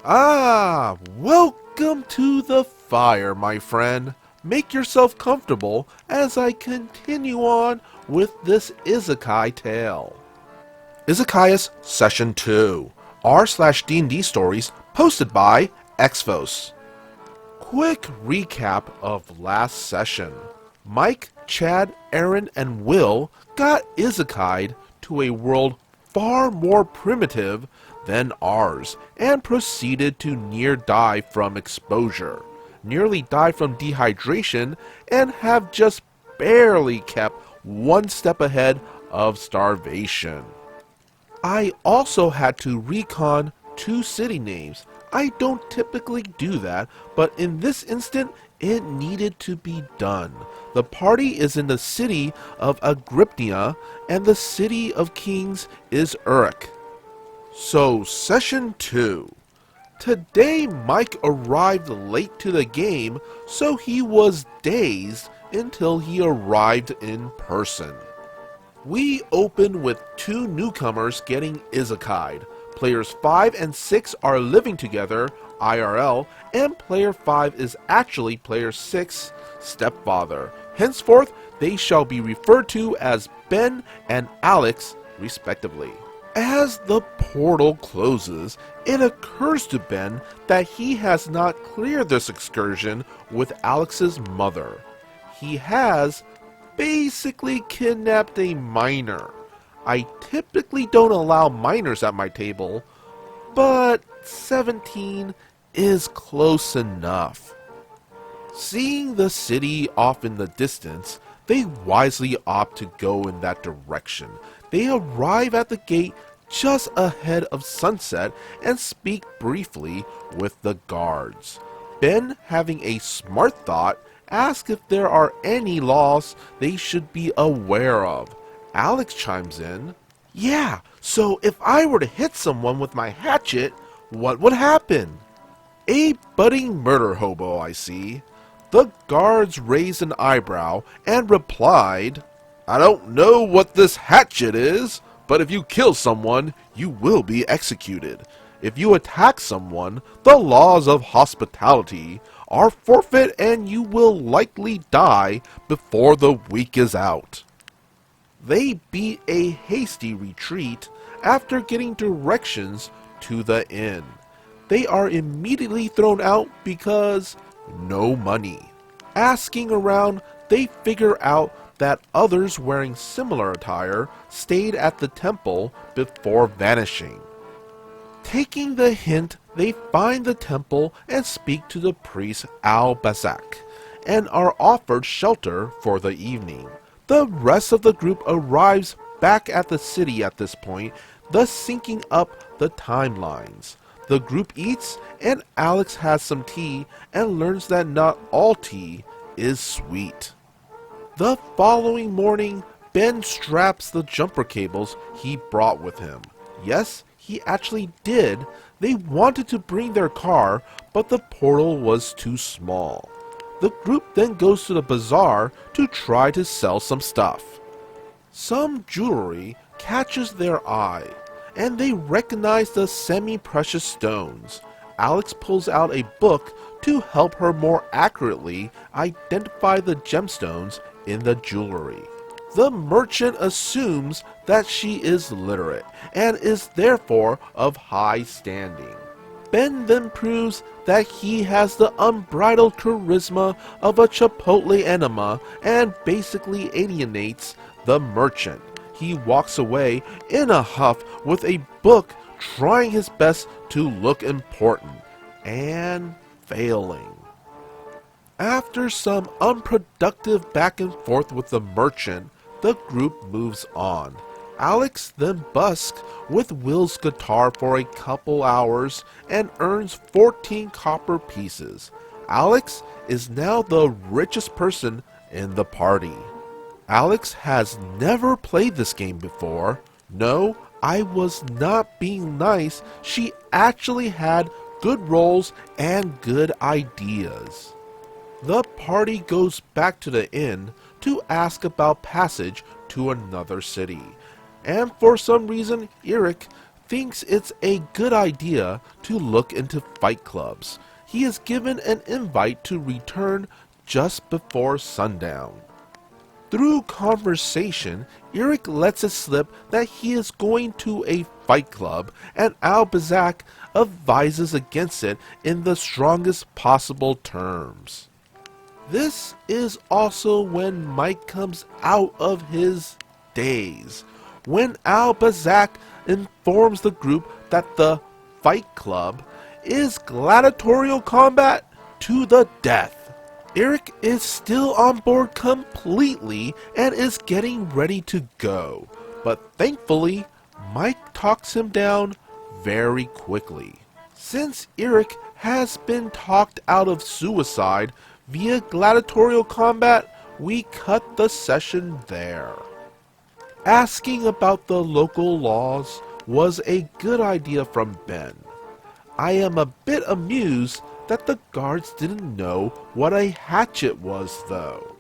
Ah, welcome to the fire, my friend. Make yourself comfortable as I continue on with this isekai tale. Isekaitus Session 2, r/D&D stories, posted by Xfos. Quick recap of last session. Mike, Chad, Aaron, and Will got isekai'd to a world far more primitive than ours and proceeded to near die from exposure, nearly die from dehydration, and have just barely kept one step ahead of starvation. I also had to recon 2 city names. I don't typically do that, but in this instant, it needed to be done. The party is in the city of Agrippnia, and the city of kings is Uruk. So, Session 2. Today, Mike arrived late to the game, so he was dazed until he arrived in person. We open with 2 newcomers getting isekai'd. Players 5 and 6 are living together, IRL, and player 5 is actually player 6's stepfather. Henceforth, they shall be referred to as Ben and Alex, respectively. As the portal closes, it occurs to Ben that he has not cleared this excursion with Alex's mother. He has basically kidnapped a minor. I typically don't allow minors at my table, but 17 is close enough. Seeing the city off in the distance, they wisely opt to go in that direction. They arrive at the gate just ahead of sunset and speak briefly with the guards. Ben, having a smart thought, asks if there are any laws they should be aware of. Alex chimes in, "Yeah, so if I were to hit someone with my hatchet, what would happen?" A budding murder hobo, I see. The guards raised an eyebrow and replied, "I don't know what this hatchet is, but if you kill someone, you will be executed. If you attack someone, the laws of hospitality are forfeit and you will likely die before the week is out." They beat a hasty retreat after getting directions to the inn. They are immediately thrown out because no money. Asking around, they figure out that others wearing similar attire stayed at the temple before vanishing. Taking the hint, they find the temple and speak to the priest Al-Bazak, and are offered shelter for the evening. The rest of the group arrives back at the city at this point, thus syncing up the timelines. The group eats, and Alex has some tea and learns that not all tea is sweet. The following morning, Ben straps the jumper cables he brought with him. Yes, he actually did. They wanted to bring their car, but the portal was too small. The group then goes to the bazaar to try to sell some stuff. Some jewelry catches their eye, and they recognize the semi-precious stones. Alex pulls out a book to help her more accurately identify the gemstones in the jewelry. The merchant assumes that she is literate and is therefore of high standing. Ben then proves that he has the unbridled charisma of a Chipotle enema and basically alienates the merchant. He walks away in a huff with a book, trying his best to look important, and failing. After some unproductive back and forth with the merchant, the group moves on. Alex then busks with Will's guitar for a couple hours and earns 14 copper pieces. Alex is now the richest person in the party. Alex has never played this game before. No, I was not being nice. She actually had good rolls and good ideas. The party goes back to the inn to ask about passage to another city, and for some reason Eric thinks it's a good idea to look into fight clubs. He is given an invite to return just before sundown. Through conversation, Eric lets it slip that he is going to a fight club, and Albazak advises against it in the strongest possible terms. This is also when Mike comes out of his daze, when Albazak informs the group that the fight club is gladiatorial combat to the death. Eric is still on board completely and is getting ready to go, but thankfully, Mike talks him down very quickly. Since Eric has been talked out of suicide via gladiatorial combat, we cut the session there. Asking about the local laws was a good idea from Ben. I am a bit amused that the guards didn't know what a hatchet was though.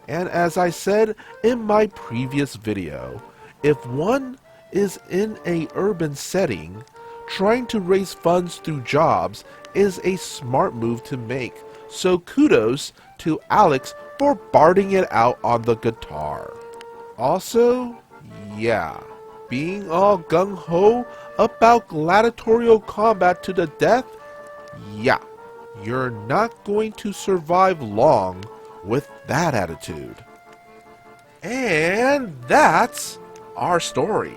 And as I said in my previous video, if one is in a urban setting, trying to raise funds through jobs is a smart move to make, so kudos to Alex for barding it out on the guitar. Also, yeah, being all gung-ho about gladiatorial combat to the death, yeah, you're not going to survive long with that attitude. And that's our story.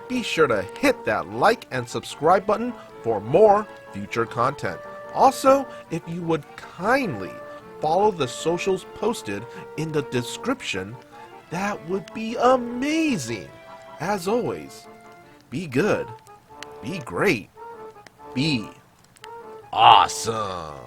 Be sure to hit that like and subscribe button for more future content. Also, if you would kindly follow the socials posted in the description, that would be amazing. As always, be good, be great, be awesome.